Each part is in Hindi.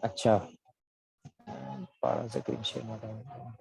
अच्छा, 12 से क्लीन शेट हटाओ।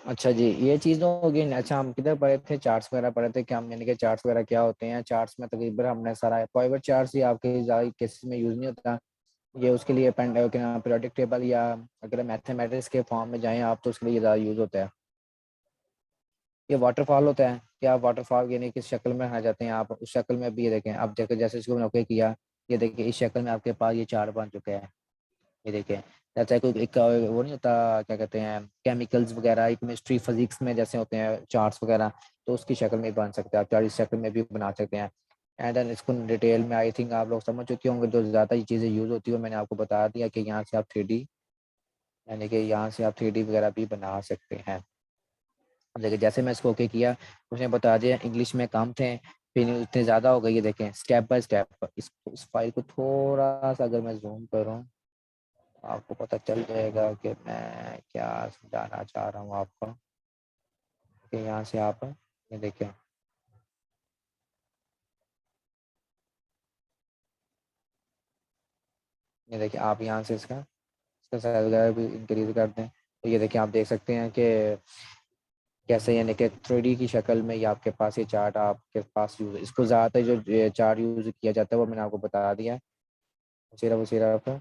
अच्छा जी, ये चीज़ तो होगी। अच्छा, हम किधर पढ़े थे, चार्ट्स वगैरह पढ़े थे क्या? हम यानी कि चार्ट्स वगैरह क्या होते हैं? चार्ट्स में तकरीबन हमने सारा पॉइंट चार्ट्स ही आपके ज़्यादा केसेस में यूज़ नहीं होता। ये उसके लिए पीरियोडिक टेबल या अगर मैथमेटिक्स के फॉर्म में जाएं आप तो उसके लिए ज़्यादा यूज़ होता है। ये वाटरफॉल होता है कि आप वाटरफॉल यानी किस शक्ल में आ जाते हैं, आप उस शक्ल में भी ये देखें। अब जैसे जैसे इसको मैंने ओके किया, ये देखिए इस शक्ल में आपके पास ये चार्ट बन चुके हैं। ये देखिए, जैसे कोई एक वो नहीं होता, क्या कहते हैं, केमिकल्स वगैरह केमिस्ट्री फिजिक्स में जैसे होते हैं चार्ट्स वगैरह, तो उसकी शक्ल में बन सकते हैं आप, चार्ट इस शक्ल में भी बना सकते हैं। एंड देन इसको डिटेल में आई थिंक आप लोग समझ चुके होंगे। जो ज़्यादा ये चीज़ें यूज़ होती है मैंने आपको बता दिया कि यहाँ से आप 3D यानी कि यहाँ से आप 3D वगैरह भी बना सकते हैं। अब देखिए जैसे मैं इसको ओके किया, उसने बता दिया इंग्लिश में कम थे, फिर इतने ज़्यादा हो गए। ये देखें स्टेप बाय स्टेप इस फाइल को थोड़ा सा अगर मैं जूम करूँ आपको पता चल जाएगा कि मैं क्या समझाना चाह रहा हूँ आपको। कि यहाँ से आप ये देखें, ये देखिए आप यहाँ से इसका साइज वगैरह भी इंक्रीज कर दें तो ये देखिए आप देख सकते हैं कि कैसे यानी कि 3D की शक्ल में ये आपके पास ये चार्ट आपके पास यूज, इसको ज़्यादातर जो चार्ट यूज किया जाता है वो मैंने आपको बता दिया है। सिर्फ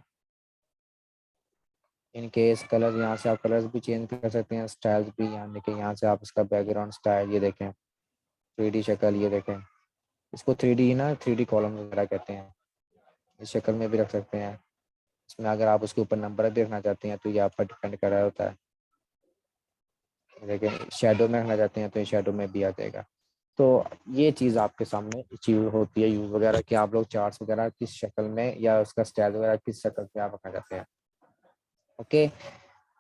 इन केस कलर, यहाँ से आप कलर्स भी चेंज कर सकते हैं, स्टाइल्स भी, यानी कि यहाँ से आप इसका बैकग्राउंड स्टाइल ये देखें, 3D शक्ल ये देखें। इसको 3D ना 3D कॉलम वगैरह कहते हैं, इस शक्ल में भी रख सकते हैं। इसमें अगर आप उसके ऊपर नंबर देखना चाहते हैं तो ये आप पर डिपेंड कर रहा होता है। लेकिन शेडो में रखना चाहते हैं तो ये शेडो में भी आ जाएगा। तो ये चीज़ आपके सामने चीज होती है यूज वगैरह कि आप लोग चार्ट्स वगैरह किस शक्ल में या उसका स्टाइल वगैरह किस शक्ल में आप रखना चाहते हैं। ओके।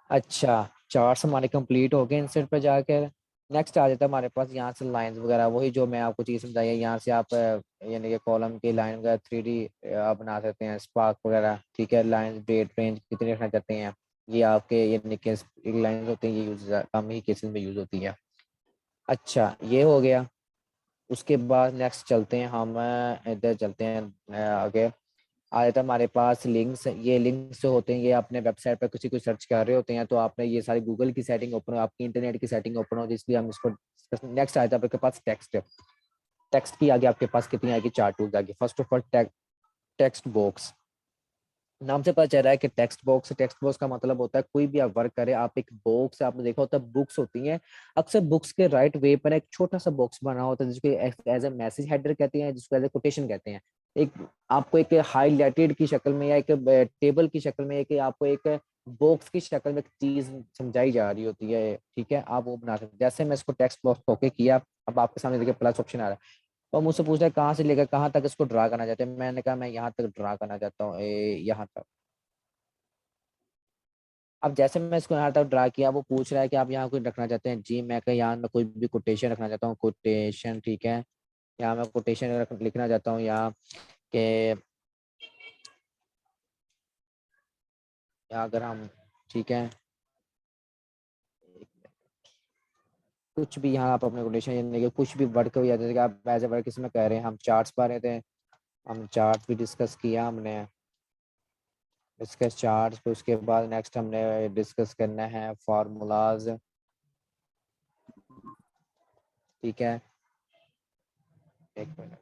अच्छा, चार्ट्स हमारे कंप्लीट हो गए इंसर्ट पे जाकर। नेक्स्ट आ जाता है हमारे पास यहाँ से लाइंस वगैरह, वही जो मैं आपको चीज़ समझाई है। यहाँ से आप यानी कि कॉलम की लाइन वगैरह 3D आप बना सकते हैं, स्पार्क वगैरह, ठीक है। लाइन डेट रेंज कितनी रखना चाहते हैं, ये आपके यानी कि लाइन होते हैं, ये यूज कम ही केसेस में यूज होती है। अच्छा, ये हो गया। उसके बाद नेक्स्ट चलते हैं हम, इधर चलते हैं आगे। आ जाता है हमारे पास लिंक्स। ये लिंक्स जो होते हैं ये अपने वेबसाइट पर किसी को सर्च कर रहे होते हैं तो आपने ये सारी गूगल की सेटिंग ओपन हो, आपकी इंटरनेट की सेटिंग ओपन हो, इसलिए हम इसको नेक्स्ट आ जाता है आपके पास टेक्स्ट। टेक्स्ट की आगे आपके पास कितनी आएगी, चार टूल्स आगे। First of all text box. नाम से पता चल रहा है कि टेक्स्ट बॉक्स का मतलब होता है कोई भी आप वर्क करें, आप एक बॉक्स, आपने देखा होता है बुक्स होती हैं, अक्सर बुक्स के राइट वे पर एक छोटा सा बॉक्स बना होता है जिसको एज ए मैसेज हेडर कहते हैं, जिसको एज ए कोटेशन कहते हैं। एक आपको एक हाईलाइटेड की शक्ल में या एक टेबल की शक्ल में, एक आपको एक बॉक्स की शक्ल में एक चीज समझाई जा रही होती है, ठीक है। आप वो बना सकते हैं। जैसे मैं इसको टेक्स्ट बॉक्स ओके किया, अब आपके सामने देखिए प्लस ऑप्शन आ रहा है। और मुझसे पूछ रहा है कहाँ से लेकर कहाँ तक इसको ड्रा करना चाहते हैं। मैंने कहा मैं यहाँ तक ड्रा करना चाहता हूँ, यहाँ तक। अब जैसे मैं इसको यहाँ तक ड्रा किया, वो पूछ रहा है कि आप यहाँ कुछ रखना चाहते हैं। जी, मैं कहा यहाँ मैं कोई भी कोटेशन रखना चाहता हूँ, कोटेशन, ठीक है। यहाँ मैं कोटेशन लिखना चाहता हूँ यहाँ के, यहाँ अगर हम, ठीक है, कुछ भी यहाँ आप अपने कोटेशन यानी कि कुछ भी वर्ड को, या जैसे कि आप एज ए वर्ड किसमें कह रहे हैं, हम चार्ट्स पा रहे थे, हम चार्ट भी डिस्कस किया हमने, डिस्कस चार्ट्स। फिर उसके बाद नेक्स्ट हमने डिस्कस करना है फार्मूलाज, ठीक है। एक मिनट,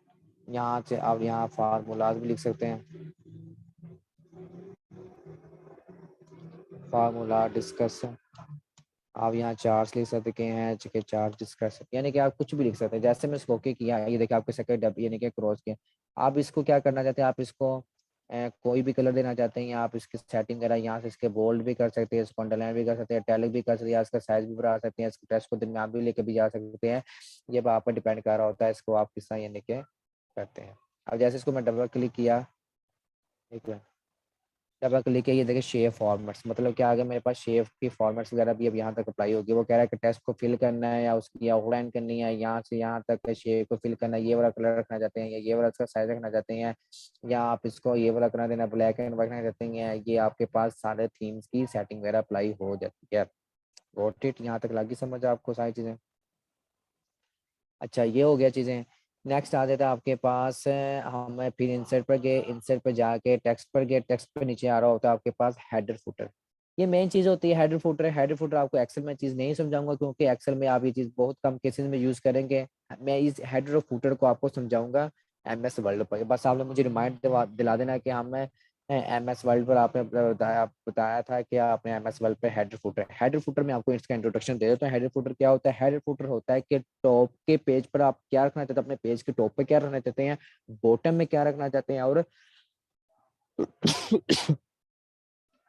यहाँ से आप यहाँ फार्मूलाज भी लिख सकते हैं, फार्मूला डिस्कस। आप यहाँ चार्ट्स लिख सकते हैं, चिके चार्ट डिस्कस, यानी कि आप कुछ भी लिख सकते हैं। जैसे मैं इसको ओके किया, ये देखिए आपके सेकंड डब यानी कि क्रॉस किया। आप इसको क्या करना चाहते हैं, आप इसको कोई भी कलर देना चाहते हैं, या आप इसकी सेटिंग करा, यहाँ से इसके बोल्ड भी कर सकते हैं, इसको अंडरलाइन भी कर सकते हैं, टैलिक भी कर सकते हैं, इसका साइज भी बढ़ा सकते हैं, इसके टेक्स्ट को दिन में आप भी लेके भी जा सकते हैं। ये आप पर डिपेंड कर रहा होता है, इसको आप किस तरह यानी कि करते हैं। अब जैसे इसको मैं डबल क्लिक किया, ठीक है, डबल क्लिक किया, ये देखिए शेप फॉर्मेट्स, मतलब क्या आ गया मेरे पास, शेप की फॉर्मेट्स वगैरह भी अब यहाँ तक अप्लाई होगी। वो कह रहा है कि टेक्स्ट को फिल करना है या उसकी आउटलाइन करनी है, यहाँ से यहाँ तक शेप को फिल करना है, ये वाला कलर रखना चाहते हैं या ये वाला इसका साइज रखना चाहते हैं, या आप इसको ये वाला करना देना, ब्लैक एंड व्हाइट रखना चाहते हैं, ये आपके पास सारे थीम्स की सेटिंग वगैरह अप्लाई हो जाती है। गॉट इट, यहाँ तक लगी समझ आपको सारी चीज़ें। अच्छा, ये हो गया चीज़ें। नेक्स्ट आ जाता है आपके पास, हम फिर इंसर्ट पर गए, इंसर्ट पर जाके टेक्स्ट पर गए, टेक्स्ट पर नीचे आ रहा होता है आपके पास हेडर फुटर। ये मेन चीज़ होती है हेडर फुटर। हेडर फुटर आपको एक्सेल में चीज़ नहीं समझाऊंगा, क्योंकि एक्सेल में आप ये चीज़ बहुत कम केसेस में यूज़ करेंगे। मैं इस हेडर और फुटर को आपको समझाऊंगा MS वर्ल्ड पर। बस आपने मुझे रिमाइंड दिला देना कि हमें MS वर्ल्ड पर आपने बताया था कि आपने MS वर्ल्ड पे हेडर फुटर में आपको इसका इंट्रोडक्शन दे देता हूँ। हेडर फुटर क्या होता है, हेडर फुटर होता है कि टॉप के पेज पर आप क्या रखना चाहते हैं, अपने पेज के टॉप पे क्या रखना चाहते हैं, बॉटम में क्या रखना चाहते हैं, और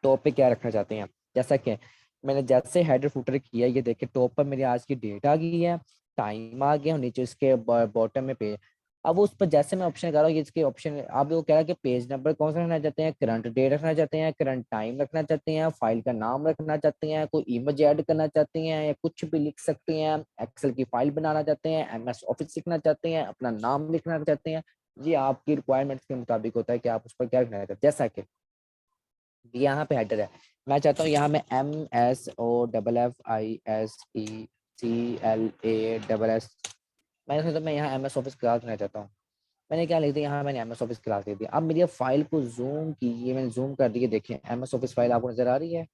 टॉप पे क्या रखना चाहते हैं। जैसा कि मैंने जैसे हेडर फुटर किया, ये देखिए टॉप पर मेरी आज की डेट आ गई है, टाइम आ गया, और नीचे इसके बॉटम में पेज। अब उस पर जैसे मैं ऑप्शन कर रहा हूँ, ये इसके ऑप्शन, अब वो कह रहा है कि पेज नंबर कौन सा रखना चाहते हैं, करंट डेट रखना चाहते हैं, करंट टाइम रखना चाहते हैं, फाइल का नाम रखना चाहते हैं, कोई इमेज ऐड करना चाहते हैं, या कुछ भी लिख सकते हैं, एक्सेल की फाइल बनाना चाहते हैं, MS ऑफिस लिखना चाहते हैं, अपना नाम लिखना चाहते हैं। ये आपकी रिक्वायरमेंट्स के मुताबिक होता है कि आप उस पर क्या रखना चाहते हैं। जैसा कि यहाँ पे हेडर है, मैं चाहता हूँ यहाँ में MSOFFISECLA मैंने सोचा मैं यहाँ MS ऑफिस क्लास में चाहता हूँ। मैंने क्या लिख दिया यहाँ, मैंने MS ऑफिस क्लास लिख दिया। अब मेरी फाइल को जूम की, ये मैंने जूम कर दी, देखिए MS ऑफिस फाइल आपको नजर आ रही है,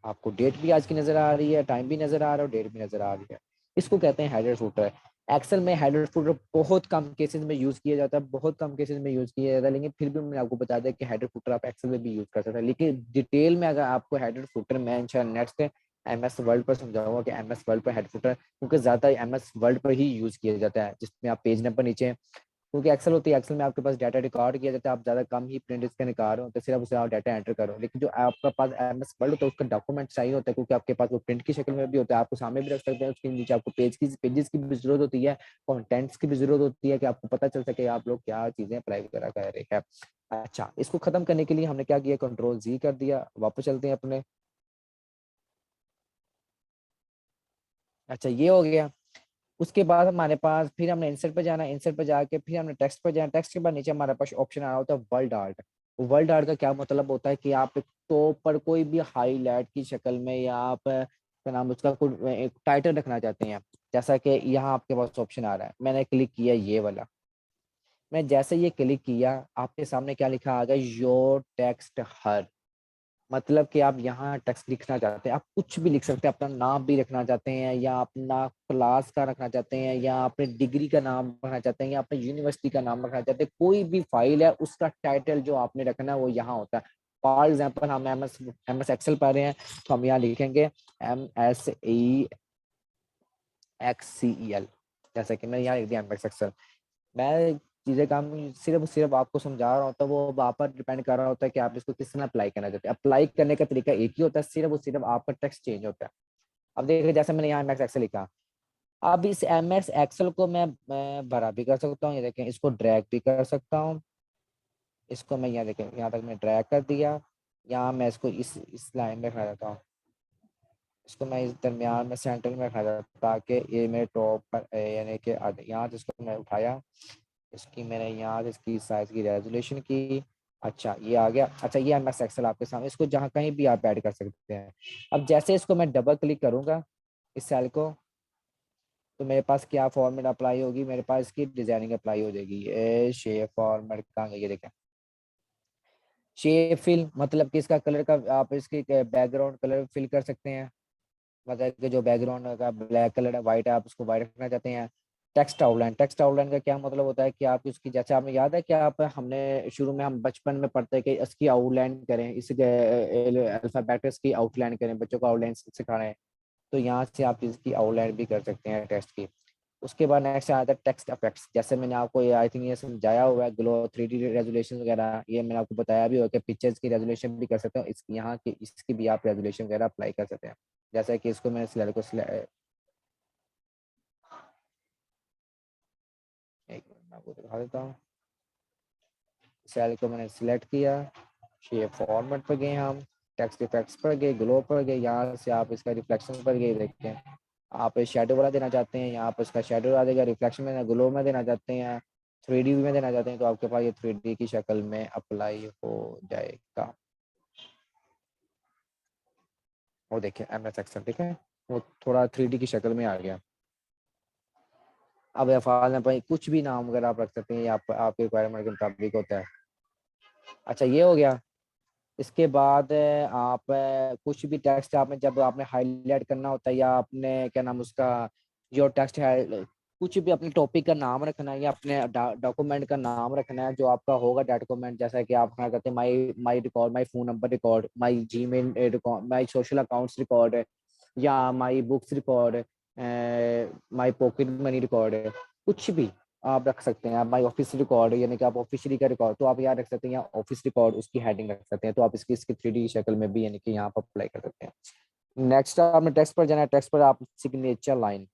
आपको डेट भी आज की नजर आ रही है, टाइम भी नजर आ रहा है, और डेट भी नजर आ रही है। इसको कहते हैं हेडर फुटर। एक्सेल में हेडर फुटर बहुत कम केसेस में यूज किया जाता है, बहुत कम केसेस में यूज किया जाता है, लेकिन फिर भी मैंने आपको बता दिया कि हेडर फुटर आप एक्सेल में भी यूज कर सकते हैं। लेकिन डिटेल में अगर आपको हेडर फुटर मैं इंशाल्लाह नेक्स्ट MS वर्ल्ड पर समझाऊंगा कि MS वर्ल्ड पर हेडर फुटर, क्योंकि ज्यादा MS वर्ल्ड पर ही यूज किया जाता है, जिसमें आप पेज नंबर नीचे, क्योंकि एक्सेल होती है, एक्सेल में आपके पास डाटा रिकॉर्ड किया जाता है, आप ज्यादा कम ही प्रिंट इसके निकाल रहे हो तो सिर्फ उसे आप डाटा एंटर करो। लेकिन जो आपका पास MS वर्ड होता है उसका डॉक्यूमेंट चाहिए होता है, क्योंकि आपके पास वो प्रिंट की शक्ल में भी होता है, आपको सामने भी रख सकते हैं, उसके नीचे आपको पेजेस की भी जरूरत होती है, कंटेंट्स की भी जरूरत होती है, कि आपको पता चल सके आप लोग क्या चीजें अप्लाई वगैरह कर रहे हैं। अच्छा, इसको खत्म करने के लिए हमने क्या किया, कंट्रोल Z कर दिया, वापस चलते हैं अपने। अच्छा, ये हो गया। उसके बाद हमारे पास फिर हमने इंसर्ट पर जाना, इंसर्ट पर जाके फिर हमने टेक्स्ट पर जाना, टेक्स्ट के बाद नीचे हमारे पास ऑप्शन आ रहा होता है वर्ल्ड आर्ट। वर्ल्ड आर्ट का क्या मतलब होता है कि आप एक टॉप पर कोई भी हाईलाइट की शक्ल में, या आप क्या नाम उसका कोई एक टाइटल रखना चाहते हैं। जैसा कि यहाँ आपके पास ऑप्शन आ रहा है, मैंने क्लिक किया ये वाला। मैं जैसे ये क्लिक किया, आपके सामने क्या लिखा आ गया, योर टेक्स्ट हर, मतलब कि आप यहाँ टेक्स्ट लिखना चाहते हैं, आप कुछ भी लिख सकते हैं, अपना नाम भी रखना चाहते हैं, या अपना क्लास का रखना चाहते हैं, या अपने डिग्री का नाम रखना चाहते हैं, या अपने यूनिवर्सिटी का नाम रखना चाहते हैं, कोई भी फाइल है उसका टाइटल जो आपने रखना है वो यहाँ होता है। फॉर एग्जाम्पल हम एम एस एक्सेल पढ़ रहे हैं, तो हम यहाँ लिखेंगे MEXCEL, जैसा कि मैं यहाँ लिख दिया MS एक्सेल। मैं चीजें काम सिर्फ सिर्फ आपको समझा रहा होता है, वो आप पर डिपेंड कर रहा होता है कि आप इसको किस तरह अप्लाई करना चाहते हैं। अप्लाई करने का तरीका एक ही होता है, सिर्फ और सिर्फ आपका टेक्स्ट चेंज होता है। अब देखिए जैसे मैंने यहाँ MS एक्सेल लिखा, अब इस MS एक्सेल को मैं बड़ा भी कर सकता हूँ, ये देखें, इसको ड्रैग भी कर सकता हूँ, इसको मैं यहाँ देखें, यहाँ तक मैं ड्रैग कर दिया, यहाँ मैं इसको इस लाइन में रखना चाहता हूँ, इसको मैं इस दरमियान में सेंटर में रखना चाहता हूँ, ताकि ये मेरे टॉप पर यानी कि यहाँ से इसको मैं उठाया, इसकी मैंने यहाँ से इसकी साइज की रेजोल्यूशन की। अच्छा, ये आ गया। अच्छा, ये MS एक्सेल आपके सामने, इसको जहाँ कहीं भी आप ऐड कर सकते हैं। अब जैसे इसको मैं डबल क्लिक करूंगा, इस सेल को, तो मेरे पास क्या फॉर्मेट अप्लाई होगी, मेरे पास इसकी डिजाइनिंग अप्लाई हो जाएगी। ए शेप फॉर्मेट कहाँ गई, ये देखें। शेप फिल मतलब कि इसका कलर का आप इसकी बैकग्राउंड कलर फिल कर सकते हैं, मतलब कि जो बैकग्राउंड का ब्लैक कलर है, वाइट है, आप उसको वाइट रखना चाहते हैं। टेक्स्ट आउटलाइन, टेक्स्ट आउटलाइन का क्या मतलब होता है कि आप उसकी, जैसे आपने याद है कि आप हमने शुरू में हम बचपन में पढ़ते हैं कि इसकी आउटलाइन करें, इस अल्फाबेट्स की आउटलाइन करें, बच्चों को आउटलाइन सिखा रहे हैं। तो यहाँ से आप इसकी आउटलाइन भी कर सकते हैं टेक्स्ट की। उसके बाद नेक्स्ट आता है टेक्स्ट इफेक्ट्स, जैसे मैंने आपको ये आई थिंक ये समझाया हुआ है, ग्लो 3D रेजोल्यूशन वगैरह, ये मैंने आपको बताया भी होगा कि पिक्चर्स की रेजोल्यूशन भी कर सकते हो, इस यहाँ की इसकी भी आप रेजोल्यूशन वगैरह अप्लाई कर सकते हैं। जैसा कि इसको मैंने सिलेक्ट को एक मिनट मैं आपको दिखा देता हूँ। सेल को मैंने सिलेक्ट किया, शेप फॉर्मेट पर गए, हम टेक्स्ट इफेक्ट्स पर गए, ग्लो पर गए, यहाँ से आप इसका रिफ्लेक्शन पर गए, देखते हैं आप शेडो वाला देना चाहते हैं, यहाँ पर इसका शेडो आ जाएगा, रिफ्लेक्शन में ग्लो में देना चाहते हैं, 3D में देना चाहते हैं, तो आपके पास ये 3D की शक्ल में अप्लाई हो जाएगा। वो देखिए MS एक्सेल, ठीक है, वो थोड़ा 3D की शक्ल में आ गया। अब अल्फाज में भाई कुछ भी नाम वगैरह आप रख सकते हैं, ये आपके रिक्वायरमेंट के मुताबिक होता है। अच्छा ये हो गया। इसके बाद आप कुछ भी टेक्स्ट आपने जब आपने हाईलाइट करना होता है, या आपने क्या नाम उसका, जो टेक्स्ट है, कुछ भी अपने टॉपिक का नाम रखना है या अपने डॉक्यूमेंट का नाम रखना है जो आपका होगा डॉक्यूमेंट, जैसा कि आप क्या कहते हैं, my my record, my phone number record, my Gmail record, my social accounts record, या my books record, my pocket money record, कुछ भी आप रख सकते हैं। आप माई ऑफिस रिकॉर्ड, यानी कि आप ऑफिशियली का रिकॉर्ड, तो आप यहाँ रख सकते हैं, यहाँ ऑफिस रिकॉर्ड उसकी हेडिंग रख सकते हैं, तो आप इसकी 3D शक्ल में भी यानी कि यहाँ पर अप्लाई कर सकते हैं। नेक्स्ट आपने टेक्स्ट पर जाना है, टेक्स्ट पर आप सिग्नेचर लाइन,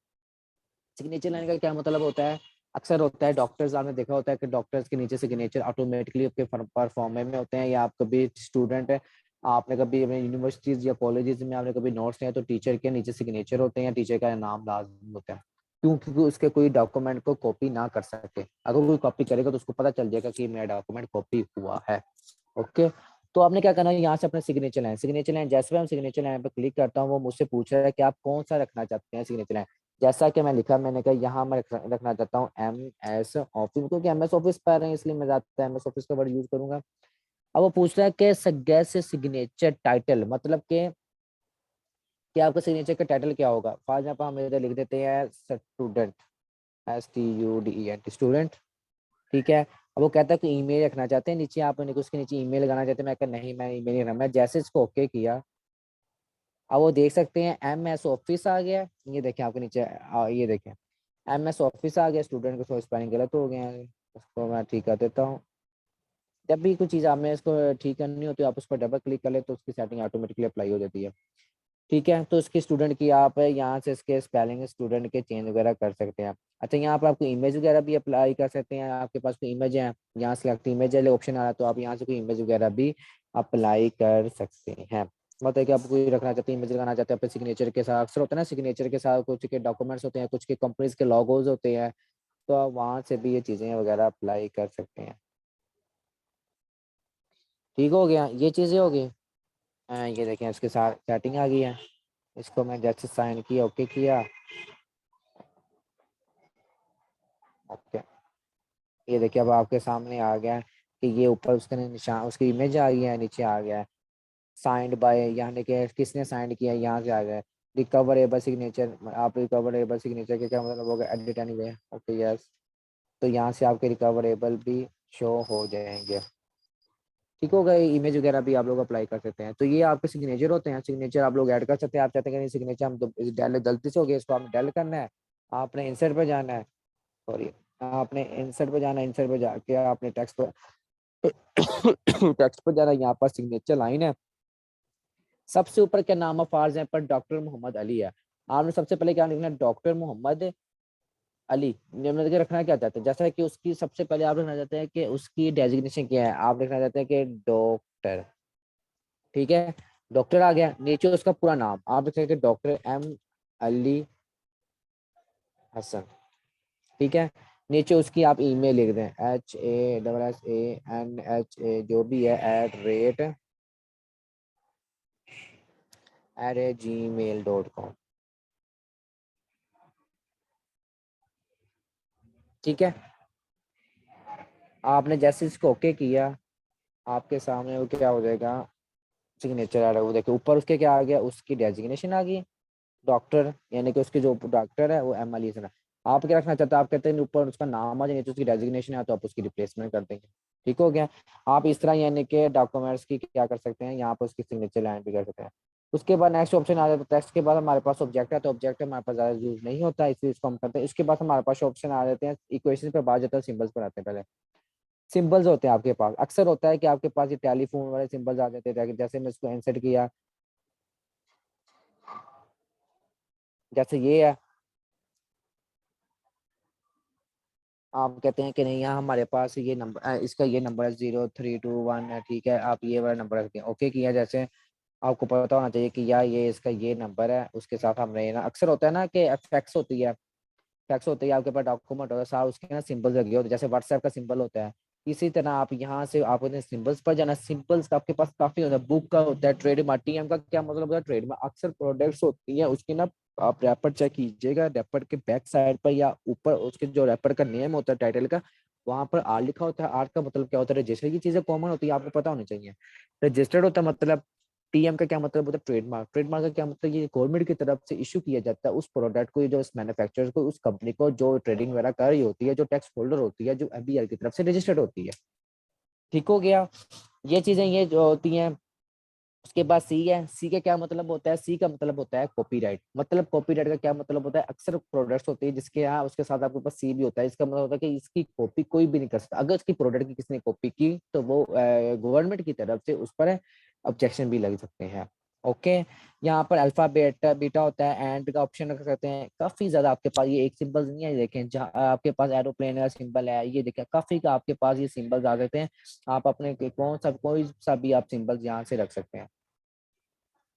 सिग्नेचर लाइन का क्या मतलब होता है, अक्सर होता है डॉक्टर्स, आपने देखा होता है कि डॉक्टर्स के नीचे सिग्नेचर ऑटोमेटिकली आपके पर फॉर्म में होते हैं, या आप कभी स्टूडेंट है, आपने कभी अपने यूनिवर्सिटीज या कॉलेजेस में आपने कभी नोट्स लिया तो टीचर के नीचे सिग्नेचर होते हैं या टीचर का नाम लाजमी होता है, क्योंकि उसके कोई डॉक्यूमेंट को कॉपी ना कर सके, अगर कोई कॉपी करेगा तो उसको पता चल जाएगा कि मेरा डॉक्यूमेंट कॉपी हुआ है। ओके, तो आपने क्या करना है, यहाँ से अपने सिग्नेचर लाइन, सिग्नेचर लाइन जैसे भी हम सिग्नेचर लाइन पे क्लिक करता हूँ वो मुझसे पूछ रहा है कि आप कौन सा रखना चाहते हैं सिग्नेचर लाइन। जैसा कि मैं लिखा, मैंने कहा यहाँ मैं रखना चाहता हूँ MS ऑफिस, क्योंकि MS ऑफिस पर रहे हैं इसलिए मैं ज्यादा MS ऑफिस का वर्ड यूज करूंगा। अब वो पूछ रहा है कि गैस सिग्नेचर टाइटल, मतलब कि आपका सिग्नेचर का टाइटल क्या होगा। फॉर एग्जाम्पल हम इधर लिख देते हैं स्टूडेंट, STUDENT स्टूडेंट, ठीक है। अब वो कहता है कि ईमेल रखना चाहते हैं नीचे, आप उसके नीचे ईमेल लगाना चाहते हैं, मैं कहा नहीं मैं ईमेल नहीं रखना, मैं जैसे इसको ओके किया, अब वो देख सकते हैं MS ऑफिस आ गया, ये देखें आपके नीचे ये देखें MS ऑफिस आ गया, स्टूडेंट को थोड़ा स्पेलिंग गलत हो गया है, उसको मैं ठीक कर देता हूँ। जब भी कोई चीज़ आपने इसको ठीक करनी होती है आप उस पर डबल क्लिक कर ले तो उसकी सेटिंग ऑटोमेटिकली अप्लाई हो जाती है। ठीक है, तो इसकी स्टूडेंट की आप यहाँ से इसके स्पेलिंग स्टूडेंट के चेंज वगैरह कर सकते हैं। अच्छा यहाँ पर आपको इमेज वगैरह भी अप्लाई कर सकते हैं, आपके पास कोई इमेज है, यहाँ सेलेक्ट इमेज वाले ऑप्शन आ रहा है तो आप यहाँ से कोई इमेज वगैरह भी अप्लाई कर सकते हैं। मतलब कि आप कोई रखना चाहते हैं, इमेज लगाना चाहते हैं अपने सिग्नेचर के साथ, अक्सर होता है ना सिग्नेचर के साथ कुछ के डॉक्यूमेंट्स होते हैं, कुछ के कंपनीज के लोगोज होते हैं, तो आप वहाँ से भी ये चीज़ें वगैरह अप्लाई कर सकते हैं। ठीक हो गया, ये चीज़ें हो गई। ये देखें इसके साथ सेटिंग आ गई है, इसको मैं जैसे साइन किया ओके किया, ओके, ये देखिए अब आपके सामने आ गया है कि ये ऊपर उसके निशान उसकी इमेज आ गई है, नीचे आ गया है साइंड बाय, यानी कि किसने साइन किया है, यहाँ से आ गया है रिकवरेबल सिग्नेचर। आप रिकवरेबल सिग्नेचर के क्या मतलब होगा, एडिट एनीवे, ओके यस, तो यहाँ से आपके रिकवरेबल भी शो हो जाएंगे। ठीक हो गए, इमेज वगैरह भी आप लोग अप्लाई कर सकते हैं। तो ये आपके सिग्नेचर होते हैं, सिग्नेचर आप लोग ऐड कर सकते हैं। आप चाहते हैं कि सिग्नेचर हम डेल गलती से हो गया, इसको आपने डेल करना है, आपने इंसर्ट पे जाना है, सॉरी, आपने इंसर्ट पे जाना है, इंसर्ट पे जाके आपने टेक्स्ट पर टेक्स्ट पर जाना है, यहाँ पर सिग्नेचर लाइन है, सबसे ऊपर क्या नाम ऑफ फार्ज है पर डॉक्टर मोहम्मद अली है, आपने सबसे पहले क्या लिखना है, डॉक्टर मोहम्मद अली। मतलब कि रखना क्या चाहते हैं, जैसा कि उसकी सबसे पहले आप लिखना चाहते हैं कि उसकी डेजिग्नेशन क्या है, आप लिखना चाहते हैं कि डॉक्टर, ठीक है, डॉक्टर आ गया, नीचे उसका पूरा नाम आप लिख सकते हैं डॉक्टर M अली हसन, ठीक है, नीचे उसकी आप ईमेल लिख दें HASSANHA जो भी है @gmail.com, ठीक है, आपने जैसे इसको ओके किया, आपके सामने वो क्या हो जाएगा, सिग्नेचर आ रहा है। वो देखिए ऊपर उसके क्या आ गया, उसकी डेजिग्नेशन आ गई डॉक्टर, यानी कि उसके जो डॉक्टर है वो एम एल है। आप क्या रखना चाहते हैं, आप कहते हैं ऊपर उसका नाम आ जाए, नीचे उसकी डेजिग्नेशन है, तो आप उसकी रिप्लेसमेंट कर देंगे। ठीक हो गया। आप इस तरह यानी कि डॉक्यूमेंट्स की क्या कर सकते हैं, यहाँ पर उसकी सिग्नेचर लाइन भी कर सकते हैं। उसके बाद नेक्स्ट ऑप्शन आ जाता है, टेक्स्ट के बाद हमारे पास ऑब्जेक्ट है, तो ऑब्जेक्ट हमारे पास ज़्यादा यूज नहीं होता, इसलिए इसको हम करते हैं। इसके बाद हमारे पास ऑप्शन आ जाते हैं, इक्वेशन पे बाद जाता है, सिंबल्स पर आते हैं। पहले सिंबल्स होते हैं आपके पास, अक्सर होता है कि आपके पास ये टेलीफोन वाले सिंबल्स आ जाते हैं, जैसे मैं इसको इंसर्ट किया, जैसे ये है। आप कहते हैं कि नहीं, यहाँ हमारे पास ये नंबर, इसका ये नंबर है 0321 है, ठीक है, आप ये वाला नंबर रखते हैं, ओके किया। जैसे आपको पता होना चाहिए कि यार ये इसका ये नंबर है, उसके साथ हमने ना, अक्सर होता है ना कि फैक्स होती है, फैक्स होती है, आपके पास डॉक्यूमेंट होता है, साथ उसके ना सिंबल्स लगे होते हैं, जैसे व्हाट्सएप का सिंबल होता है। इसी तरह आप यहाँ से आपने सिंबल्स पर जाना, सिंबल्स का आपके पास काफी होता है, बुक का होता है, ट्रेडमार्क, टीएम का क्या मतलब होता है, ट्रेडमार्क अक्सर प्रोडक्ट्स होती है उसकी ना, आप रैपर चेक कीजिएगा, रैपर के बैक साइड पर या ऊपर उसके जो रैपर का नेम होता है, टाइटल का, वहां पर आर लिखा होता है। आर का मतलब क्या होता है, रजिस्टर की चीजें कॉमन होती है, आपको पता होनी चाहिए। रजिस्टर्ड होता है मतलब, टीएम का क्या मतलब होता है, ट्रेडमार्क, ट्रेडमार्क का क्या मतलब, ये गवर्नमेंट की तरफ से इशू किया जाता है उस प्रोडक्ट को, जो उस मैन्युफैक्चरर को, उस कंपनी को जो ट्रेडिंग वगैरह कर रही होती है, जो टैक्स होल्डर होती है, जो एफबीआई की तरफ से रजिस्टर्ड होती है। ठीक हो गया। ये चीजें ये जो होती हैं। उसके बाद सी है, सी का क्या मतलब होता है, सी का मतलब होता है कॉपीराइट। मतलब कॉपीराइट का क्या मतलब होता है, अक्सर प्रोडक्ट्स होते हैं जिसके यहाँ उसके साथ आपके पास सी भी होता है, इसका मतलब होता है कि इसकी कॉपी कोई भी नहीं कर सकता। अगर इसकी प्रोडक्ट की किसी ने कॉपी की तो वो गवर्नमेंट की तरफ से उस पर ऑब्जेक्शन भी लग सकते हैं। ओके। यहाँ पर अल्फा बेटा बीटा होता है, एंड का ऑप्शन रख सकते हैं। काफी ज्यादा आपके पास ये एक सिंबल नहीं है, ये देखें जहाँ आपके पास एरोप्लेन का सिंबल है, ये देखें काफी का आपके पास ये सिंबल्स आ जाते हैं। आप अपने कौन सा कोई सा भी आप सिंबल्स यहाँ से रख सकते हैं।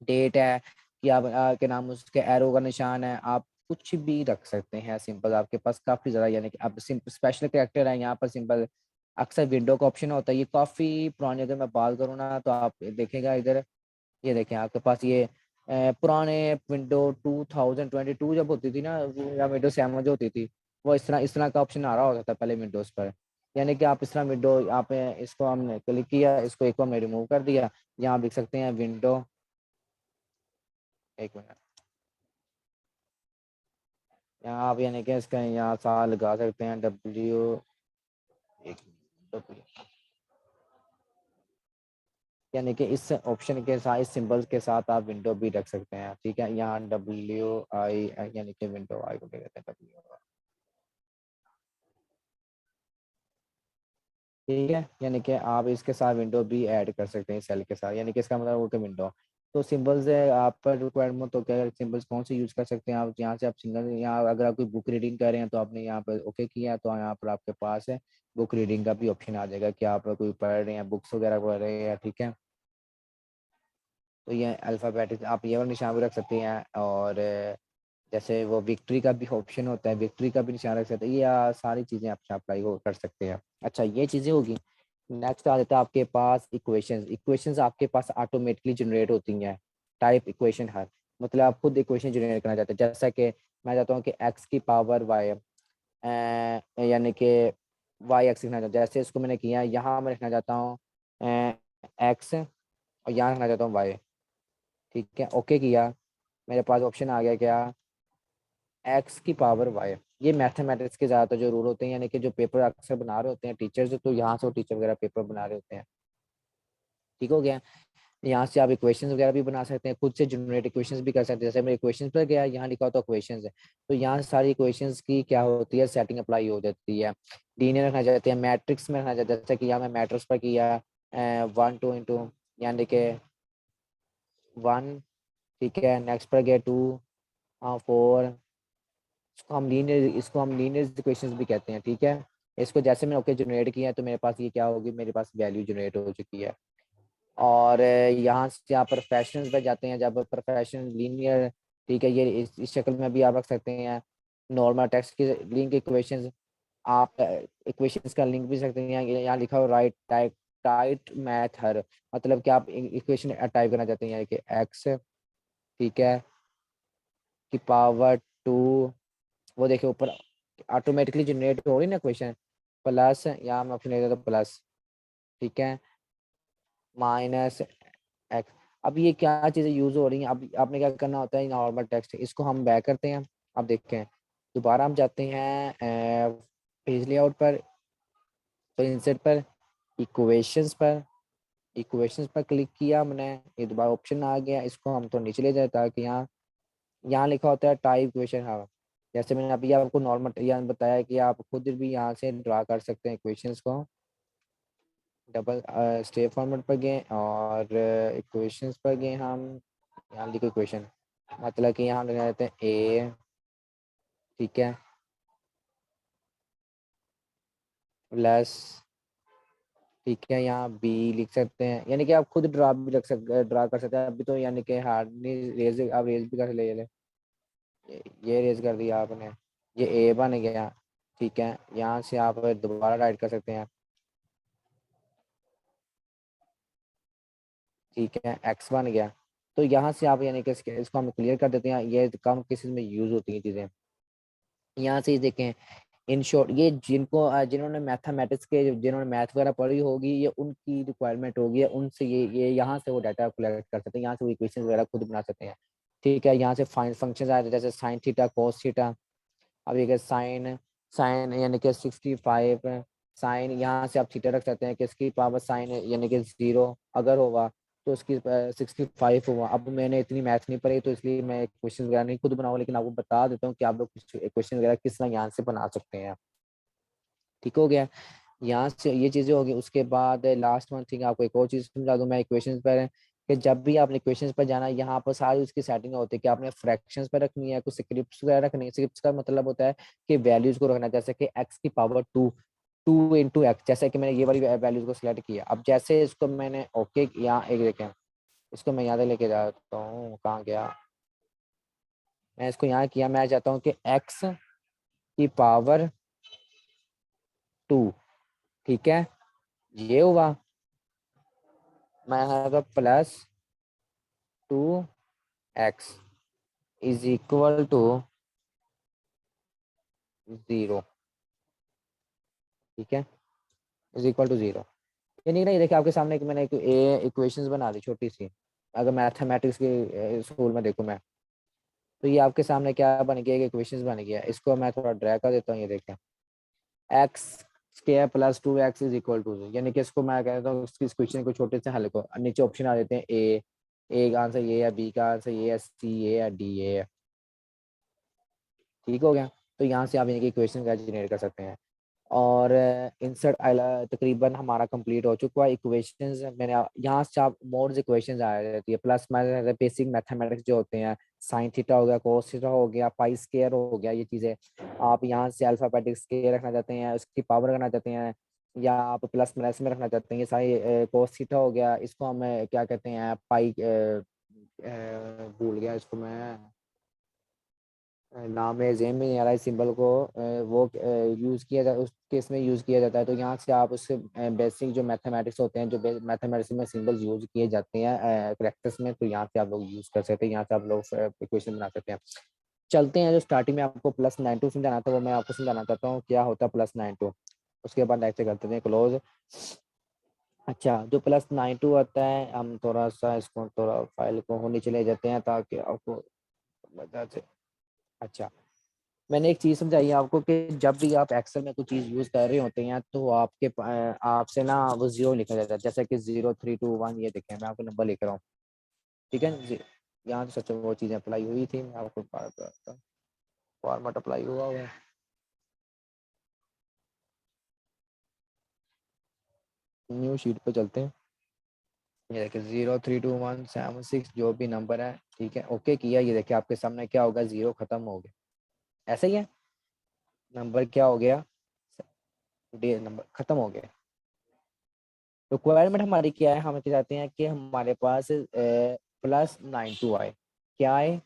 डेट है कि आप के नाम, उसके एरो का निशान है, आप कुछ भी रख सकते हैं सिंपल आपके पास काफी ज्यादा, यानी कि आप स्पेशल कैरेक्टर है यहाँ पर सिंपल। अक्सर विंडो का ऑप्शन होता है, ये काफी पुरानी, अगर मैं बात करूँ ना तो आप देखेगा इधर, ये देखें आपके पास ये पुराने विंडो 2022 जब होती थी ना, या विंडो 7 जो होती थी, वो इस तरह का ऑप्शन आ रहा होता था पहले विंडोज पर। यानी कि आप इस तरह विंडो, यहाँ पे इसको हमने क्लिक किया, इसको एक बार हमने रिमूव कर दिया, यहाँ देख सकते हैं विंडो, एक मिनट, यहाँ आप यानी कि इसका यहाँ साल लगा सकते हैं, डब्ल्यू, एक डब्ल्यू, यानी कि इस ऑप्शन के साथ, इस सिंबल के साथ आप विंडो भी रख सकते हैं। ठीक है, यहाँ डब्ल्यू आई, यानी कि विंडो आई को क्या कहते हैं, डब्ल्यू। ठीक है, यानी कि आप इसके साथ विंडो भी ऐड कर सकते हैं सेल के साथ, यानी कि इसका मतलब वो कि विंडो। तो सिंबल्स है आप पर रिक्वायरमेंट, तो क्या सिंबल्स कौन से यूज कर सकते हैं आप, यहाँ से आप सिंगल, यहाँ अगर आप कोई बुक रीडिंग कर रहे हैं तो आपने यहाँ पर ओके किया है, तो यहाँ पर आपके पास है बुक रीडिंग का भी ऑप्शन आ जाएगा कि आप कोई पढ़ रहे हैं, बुक्स वगैरह पढ़ रहे हैं। ठीक है, तो ये अल्फ़ाबेटिक आप ये वाला निशान भी रख सकते हैं। और जैसे वो विक्ट्री का भी ऑप्शन होता है, विक्ट्री का भी निशान रख सकते हैं, ये सारी चीज़ें आप अप्लाई हो कर सकते हैं। अच्छा, ये चीज़ें होगी। नेक्स्ट आ जाता है आपके पास इक्वेशंस। इक्वेशंस आपके पास ऑटोमेटिकली जनरेट होती हैं, टाइप इक्वेशन हर, मतलब आप खुद इक्वेशन जनरेट करना चाहते हैं। जैसा कि मैं चाहता हूँ कि एक्स की पावर वाई, यानी कि वाई एक्स लिखना चाहता हूँ, जैसे इसको मैंने किया, यहाँ मैं लिखना चाहता हूँ एक्स, और यहाँ लिखना चाहता हूँ वाई। ठीक है, ओके किया, मेरे पास ऑप्शन आ गया क्या, एक्स की पावर वाई। ये मैथमेटिक्स के ज़्यादातर जो रूल होते हैं, यानी कि जो पेपर अक्सर बना रहे होते हैं टीचर्स, तो यहाँ से वो टीचर वगैरह पेपर बना रहे होते हैं। ठीक हो गया। यहाँ से आप इक्वेशंस वगैरह भी बना सकते हैं, खुद से जनरेट इक्वेशंस भी कर सकते हैं। जैसे मैं इक्वेशंस पर गया, यहाँ लिखा होता है इक्वेशंस है, तो यहाँ सारी इक्वेशंस की क्या होती है, सेटिंग अप्लाई हो जाती है। लीनियर रखना चाहते हैं, मैट्रिक्स में रखना चाहते हैं, जैसे कि यहाँ मैं मैट्रिक्स पर किया 1 2 यानी कि 1। ठीक है, नेक्स्ट पर गया 2 4, इसको हम लीनियर इक्वेशंस भी कहते हैं। ठीक है, इसको जैसे मैंने ओके जनरेट किया है, तो मेरे पास ये क्या होगी, मेरे पास वैल्यू जनरेट हो चुकी है। और यहाँ से आप प्रोफेशनल्स पे जाते हैं, जब प्रोफेशनल लीनियर, ठीक है, ये इस शक्ल में भी आप रख सकते हैं। नॉर्मल टेक्स्ट की लिंक इक्वेशंस, आप इक्वेशंस का लिंक भी सकते हैं, यहाँ लिखा हो राइट टाइप टाइट मैथ हर, मतलब कि आप इक्वेशन टाइप करना चाहते हैं, यानी कि एक्स, ठीक है, की पावर 2, वो देखिए ऊपर ऑटोमेटिकली जनरेट हो रही ना क्वेश्चन, प्लस यहाँ मैं ऑप्शन देता तो प्लस, ठीक है, माइनस एक्स। अब ये क्या चीज़ें यूज हो रही हैं, अब आपने क्या करना होता है, नॉर्मल टेक्स्ट इसको हम बैक करते हैं। अब देखते हैं, दोबारा हम जाते हैं पेज लेआउट पर, तो इंसर्ट पर, इक्वेशंस पर, इक्वेशंस पर क्लिक किया हमने, ये दोबारा ऑप्शन आ गया, इसको हम तो नीचे ले जाए ताकि यहाँ यहाँ लिखा होता है टाइप इक्वेशन। हाँ, जैसे मैंने अभी आपको नॉर्मल यहाँ बताया कि आप खुद भी यहाँ से ड्रा कर सकते हैं इक्वेशंस को। डबल स्टेप फॉर्मेट पर गए और इक्वेशंस पर गए हम, यहाँ लिखो इक्वेशन, मतलब कि यहाँ लगा देते हैं ए, ठीक है, प्लस, ठीक है, यहाँ बी लिख सकते हैं, यानी कि आप खुद ड्रा भी रख सकते, ड्रा कर सकते हैं। अभी तो यानी कि हार्ड नहीं, रेज आप रेज भी कर ले ले, ये रेज कर दिया आपने, ये ए बन गया, ठीक है, यहाँ से आप दोबारा राइट कर सकते हैं, ठीक है, एक्स बन गया। तो यहाँ से आप यानी कि इसको हम क्लियर कर देते हैं, ये कम केसेस में यूज होती हैं चीज़ें। यहाँ से देखें, इन शॉर्ट ये जिनको जिन्होंने मैथमेटिक्स के, जिन्होंने मैथ वगैरह पढ़ी होगी, ये उनकी रिक्वायरमेंट होगी, उनसे ये यहाँ से वो डाटा कलेक्ट कर सकते हैं, यहाँ से वो इक्वेशन वगैरह खुद बना सकते हैं, ठीक है। यहाँ से फाइन फंक्शन आते हैं जैसे साइन थीटा कॉस थीटा। अब ये साइन, साइन यानी कि 65, साइन यहाँ से आप थीटा रख सकते हैं कि इसकी पावर साइन यानी कि 0 अगर होगा तो उसकी 65 हुआ। अब मैंने इतनी मैथ नहीं पढ़ी तो इसलिए मैं क्वेश्चन वगैरह नहीं खुद बनाऊंगा, लेकिन आपको बता देता हूँ कि आप लोग क्वेश्चन वगैरह किस तरह यहाँ से बना सकते हैं। ठीक हो गया, यहाँ से ये चीज़ें होगी। उसके बाद लास्ट वन थिंग आपको एक और चीज़ समझा दूँ मैं इक्वेशंस पर, कि जब भी आपने इक्वेशंस पर जाना है यहाँ पर सारी उसकी सेटिंग होती है कि आपने फ्रैक्शंस पर रखनी है, कुछ स्क्रिप्ट्स वगैरह रखनी है। स्क्रिप्ट्स का मतलब होता है कि वैल्यूज को रखना है, जैसे कि एक्स की पावर 2, 2 × एक्स, जैसे कि मैंने ये वाली वैल्यूज को सिलेक्ट किया। अब जैसे इसको मैंने ओके यहाँ एक देखें, इसको मैं यहाँ तक लेके जाता हूँ, कहाँ गया, मैं इसको यहाँ किया, मैं चाहता हूँ कि एक्स की पावर 2, ठीक है, ये हुआ, मैं plus 2x is equal to 0, ठीक है, इज इक्वल टू 0। ये नहीं, नहीं देखिए आपके सामने कि मैंने एक इक्वेशंस बना दी छोटी सी, अगर मैथमेटिक्स के स्कूल में देखूँ मैं, तो ये आपके सामने क्या बन गया, एक इक्वेशंस बन गया। इसको मैं थोड़ा ड्रैग कर देता हूँ, ये देखें, X square plus 2x is equal to 0, यानी कि इसको मैं कहता हूँ इस क्वेश्चन को छोटे से हल को, नीचे ऑप्शन आ देते हैं ए का आंसर ये है, बी का आंसर ये है, सी ये है, डी ये है, ठीक हो गया। तो यहाँ से आप इनकी इक्वेशन का जनरेट कर सकते हैं। और इंसर्ट तकरीबन हमारा कंप्लीट हो चुका है। इक्वेशंस मैंने यहाँ से आप मोड्स इक्वेशंस आ जाती है, प्लस माइनस बेसिक मैथमेटिक्स जो होते हैं, साइन थीटा हो गया, कोस थीटा हो गया, पाई स्क्वायर हो गया, ये चीज़ें आप यहाँ से अल्फाबेटिक स्केयर रखना चाहते हैं, उसकी पावर रखना चाहते हैं, या आप प्लस माइनस में रखना चाहते हैं। ये सारी कोस थीटा हो गया, इसको हम क्या कहते हैं, पाई भूल गया इसको मैं, नाम है जेम में नहीं आ रहा है सिंबल को, वो यूज़ किया जाता है, उस केस में यूज़ किया जाता है। तो यहाँ से आप उससे बेसिक जो मैथमेटिक्स होते हैं, जो मैथमेटिक्स में सिंबल्स यूज़ किए जाते हैं करेक्टर्स में, तो यहाँ से आप लोग यूज़ कर सकते हैं, यहाँ से आप लोग इक्वेशन बना सकते हैं। चलते हैं, जो स्टार्टिंग में आपको +92 समझाना था वो मैं आपको समझाना चाहता हूँ क्या होता है +92। उसके बाद नेक्स्ट करते हैं क्लोज। अच्छा, जो +92 आता है, हम थोड़ा सा इसको थोड़ा फाइल को नीचे ले जाते हैं ताकि आपको बता से। अच्छा, मैंने एक चीज़ समझाई है आपको कि जब भी आप एक्सेल में कुछ चीज़ यूज़ कर रहे होते हैं तो आपके आपसे ना वो 0 लिखा जाता है, जैसे कि 0 3 2 1, ये देखें मैं आपको नंबर लिख रहा हूँ, ठीक है जी। यहाँ तो सच में वो चीज़ें अप्लाई हुई थी, मैं आपको फॉर्मेट अप्लाई हुआ हुआ है। न्यू शीट पे चलते हैं, ये देखिए 0 3 2 1 7 6 जो भी नंबर है, ठीक है, ओके किया, ये देखिए आपके सामने क्या होगा, 0 खत्म हो गया, ऐसा ही है, नंबर क्या हो गया, डे नंबर खत्म हो गया। रिक्वायरमेंट हमारी क्या है, हम चाहते हैं कि हमारे पास +92 आए, क्या आए,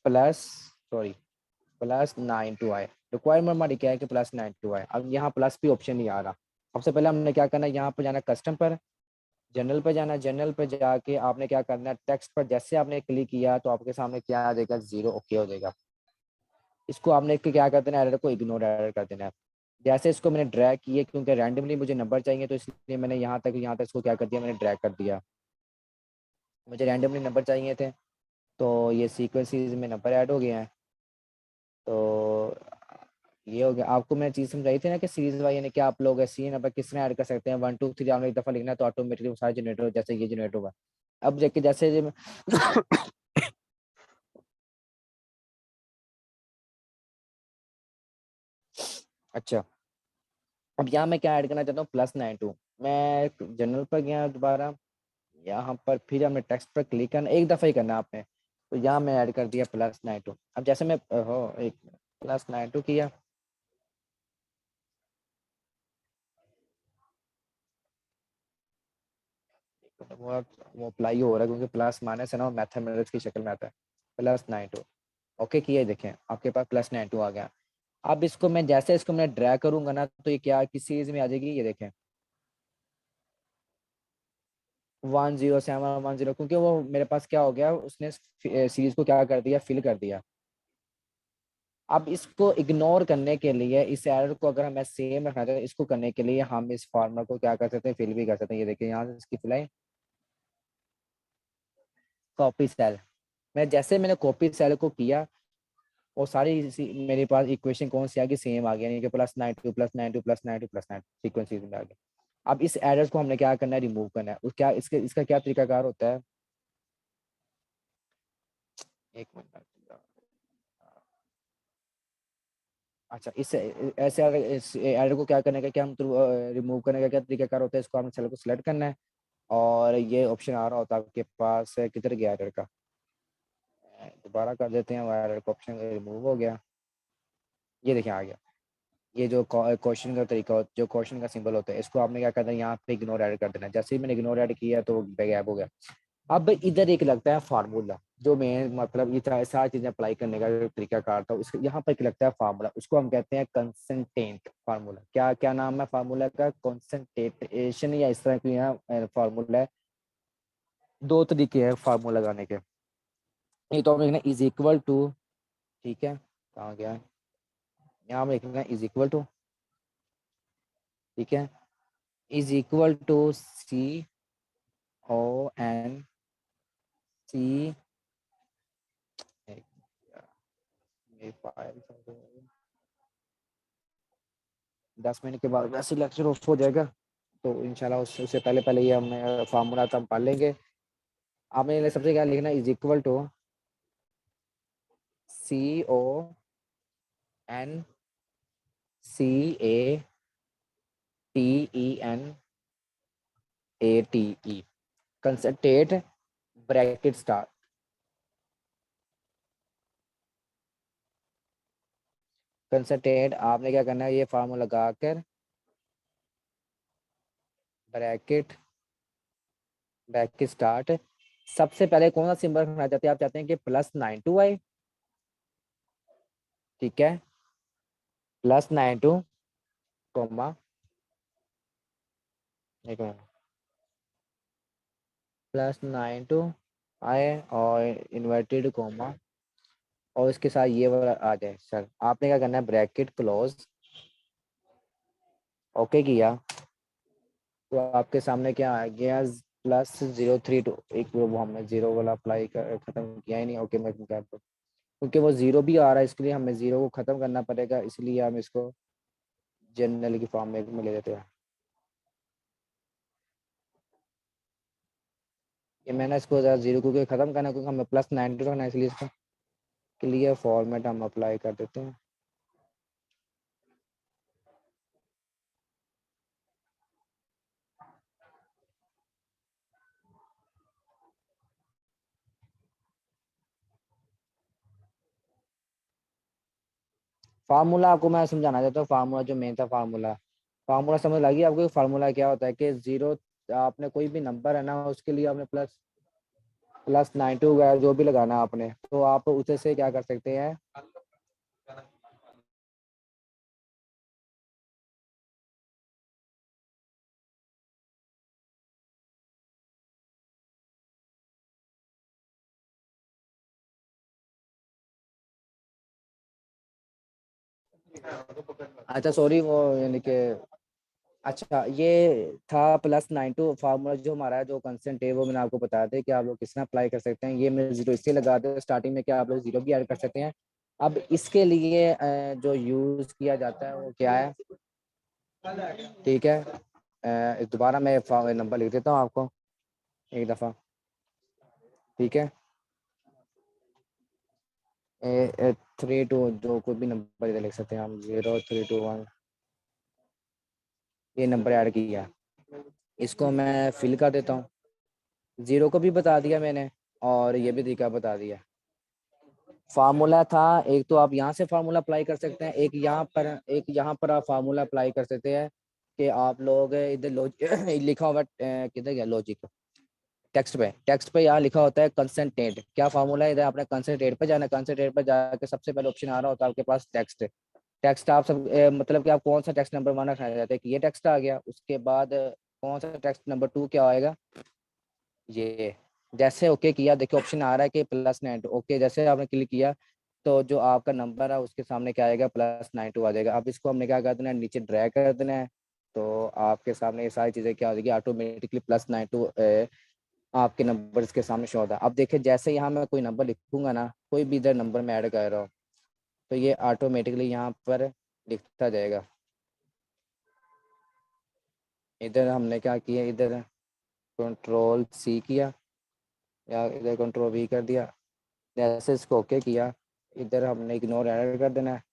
प्लस सॉरी +92 आए। रिक्वायरमेंट हमारी क्या है कि +92 आए। अब यहाँ प्लस भी ऑप्शन नहीं आ रहा। सबसे पहले हमने क्या करना है, यहाँ पर जाना कस्टम पर, जनरल पे जाना, जनरल पे जाके आपने क्या करना है, टेक्स्ट पर जैसे आपने क्लिक किया तो आपके सामने क्या आ जाएगा, 0 ओके हो जाएगा। इसको आपने क्या कर देना, एरर को इग्नोर एरर कर देना है। जैसे इसको मैंने ड्रैग किए, क्योंकि रैंडमली मुझे नंबर चाहिए, तो इसलिए मैंने यहाँ तक इसको क्या कर दिया, मैंने ड्रैग कर दिया। मुझे रैंडमली नंबर चाहिए थे, तो ये सीक्वेंसेस में नंबर ऐड हो गए हैं। तो ये हो गया। आपको मैंने चीज़ समझाई थी ना कि सीरीज वाई यानी कि आप लोग सी नंबर किस तरह ऐड कर सकते हैं, 1 2 3 आपने एक दफ़ा लिखना है तो ऑटोमेटिकली वो सारे जनरेटर जैसे ये जनरेट होगा। अब देखिए जैसे अच्छा, अब यहाँ मैं क्या ऐड करना चाहता हूँ, +92। मैं जनरल पर गया दोबारा, यहाँ पर फिर हमने टेक्स्ट पर क्लिक करना, एक दफ़ा ही करना है आपने। तो यहाँ मैं ऐड कर दिया +92। अब जैसे मैं हो एक +92 किया, वो वो अप्लाई हो रहा है, क्योंकि प्लस माइनस है ना, मैथमेटिक्स की शक्ल में आता है। +92 ओके किया, देखें आपके पास +92 आ गया। अब इसको मैं जैसे इसको मैं ड्रैग करूंगा ना, तो ये क्या किस सीरीज में आ जाएगी, ये देखें 10710, क्योंकि वो मेरे पास क्या हो गया, उसने सीरीज को क्या कर दिया, फिल कर दिया। अब इसको इग्नोर करने के लिए, इस एरर को अगर हमें सेम रखना चाहते हैं, इसको करने के लिए हम इस फार्मूला को क्या कर सकते हैं, फिल भी कर सकते हैं। ये देखिए यहाँ से इसकी फिलाई, कॉपी सेल। मैं जैसे मैंने कॉपी सेल को किया, वो सारी मेरे पास इक्वेशन कौन सी आ गई, सेम आ गया, यानी कि +92 +92 +92 +92 सीक्वेंस में आ गया। अब इस एरर को हमने क्या करना है, रिमूव करना है। क्या इसके इसका क्या तरीकाकार होता है, एक मिनट। अच्छा, इस ऐसे अगर इस एरर को क्या करने का, क्या हम रिमूव करने का क्या तरीकाकार होता है, इसको हमने सेल को सिलेक्ट करना है, और ये ऑप्शन आ रहा होता है आपके पास, किधर गया एरर का, दोबारा कर देते हैं, वो एरर का ऑप्शन रिमूव हो गया, ये देखिए आ गया। ये जो क्वेश्चन का तरीका, जो क्वेश्चन का सिंबल होता है, इसको आपने क्या करना है, यहाँ पे इग्नोर ऐड कर देना है। जैसे ही मैंने इग्नोर ऐड किया तो गैप हो गया। अब इधर एक लगता है फार्मूला, जो मैं मतलब ये सारी चीजें अप्लाई करने का जो तरीका कार था, उसको यहाँ पर एक लगता है फार्मूला, उसको हम कहते हैं कंसंटेंट फार्मूला। क्या क्या नाम है फार्मूला का, कंसंटेशन, या इस तरह की यहाँ फार्मूला है। दो तरीके हैं फार्मूला लगाने के। ये तो हम लिखना इज इक्वल टू, ठीक है, कहाँ गया है? यहाँ हम लिखना इज इक्वल टू, ठीक है, इज इक्वल टू CONC, ये फाइल 10 मिनट के बाद वैसे लेक्चर ऑफ हो जाएगा, तो इंशाल्लाह उससे पहले पहले ये हम फार्मूला तो हम पढ़ लेंगे। आपने सबसे क्या लिखना, is equal to CONCATENATE, concatenate bracket star. Concatenate आपने क्या करना है, ये फार्मूला लगा कर ब्रैकेट ब्रैकेट स्टार्ट। सबसे पहले कौन सा सिंबल रखना चाहते हैं, आप चाहते हैं कि +92 आए, ठीक है, +92 कोमा, एक मिनट, +92 आए और इन्वर्टेड कोमा, और इसके साथ ये वाला आ जाए। सर आपने क्या करना है, ब्रैकेट क्लोज, ओके किया, तो आपके सामने क्या आ गया, +032। एक वो हमने जीरो वाला अप्लाई कर खत्म किया ही नहीं, ओके मैं क्या, क्योंकि वो जीरो भी आ रहा है, इसके लिए हमें जीरो को खत्म करना पड़ेगा, इसलिए हम इसको जनरल की फॉर्म में ले लेते हैं। ये मैंने इसको ज़रा जीरो को खत्म करना, क्योंकि हमें +92 रखना है, इसलिए इसका क्लियर फॉर्मेट हम अप्लाई कर देते हैं। फार्मूला आपको मैं समझाना चाहता हूँ, फार्मूला जो मेन था, फार्मूला समझ लगी आपको, फार्मूला क्या होता है कि जीरो, आपने कोई भी नंबर है ना, उसके लिए आपने +92 वगैरह जो भी लगाना है आपने, तो आप उसे से क्या कर सकते हैं, अच्छा सॉरी, वो यानी कि अच्छा ये था +9 2 फार्मूला जो हमारा जो कंस्टेंट है वो मैंने आपको बताया था कि आप लोग किस तरह अप्लाई कर सकते हैं। ये मैं जीरो इसलिए लगा दे स्टार्टिंग में कि आप लोग जीरो भी ऐड कर सकते हैं। अब इसके लिए जो यूज किया जाता है वो क्या है, ठीक है। दोबारा मैं नंबर लिख देता हूँ आपको एक दफ़ा, ठीक है। 3 2 जो कोई भी नंबर इधर लिख सकते हैं हम, 0 3 2 1, ये नंबर ऐड किया, इसको मैं फिल कर देता हूँ। जीरो को भी बता दिया मैंने और ये भी तरीका बता दिया। फार्मूला था एक, तो आप यहाँ से फार्मूला अप्लाई कर सकते हैं, एक यहाँ पर आप फार्मूला अप्लाई कर सकते हैं कि आप लोग इधर लिखा हुआ किधर गया लॉजिक, टेक्स्ट पे यहाँ लिखा होता है कंसंट्रेट, क्या फार्मूला है, इधर आपने कंसंट्रेट पे जाना, कंसंट्रेट पे जाके सबसे पहले ऑप्शन आ रहा होता है आपके पास टेक्स्ट। टेक्स्ट आप सब मतलब कि आप कौन सा टेक्स्ट नंबर 1 रखना चाहते हैं कि ये टेक्स्ट आ गया, उसके बाद कौन सा टेक्स्ट नंबर 2 क्या आएगा, ये। जैसे ओके किया, देखिए ऑप्शन आ रहा है कि +9 ओके, जैसे आपने क्लिक किया तो जो आपका नंबर है उसके सामने क्या आएगा, +9 आ जाएगा। अब इसको हमने क्या कर देना है, नीचे ड्रैग कर देना है, तो आपके सामने ये सारी चीज़ें क्या हो जाएगी, ऑटोमेटिकली +9 आपके नंबर्स के सामने शो होता है। अब देखिए जैसे यहाँ मैं कोई नंबर लिखूंगा ना, कोई भी इधर नंबर मैं ऐड कर रहा हूँ तो ये ऑटोमेटिकली यहाँ पर लिखता जाएगा। इधर हमने क्या किया, इधर Ctrl+C किया या इधर Ctrl+V कर दिया, जैसे इसको ओके किया, इधर हमने इग्नोर एरर कर देना है।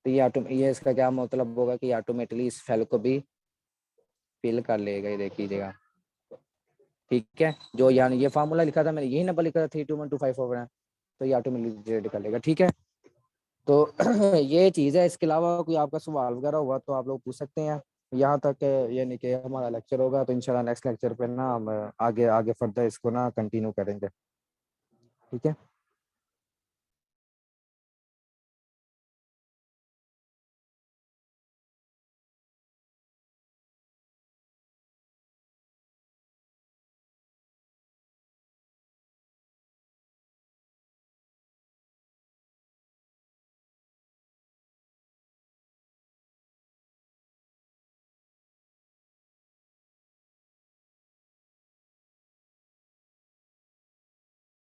तो ये इसका क्या मतलब होगा कि ऑटोमेटिकली इस फाइल को भी फिल कर लेगा, ये देख लीजिएगा, ठीक है। जो यानी ये फार्मूला लिखा था मैंने, यही नंबर लिखा था 32125 तो ये ऑटोमेटिकली जनरेट कर लेगा, ठीक है। तो ये चीज़ है। इसके अलावा कोई आपका सवाल वगैरह हुआ तो आप लोग पूछ सकते हैं। यहाँ तक यानी कि हमारा लेक्चर होगा, तो इंशाल्लाह नेक्स्ट लेक्चर पे ना हम आगे आगे फर्दर इसको ना कंटिन्यू करेंगे, ठीक है।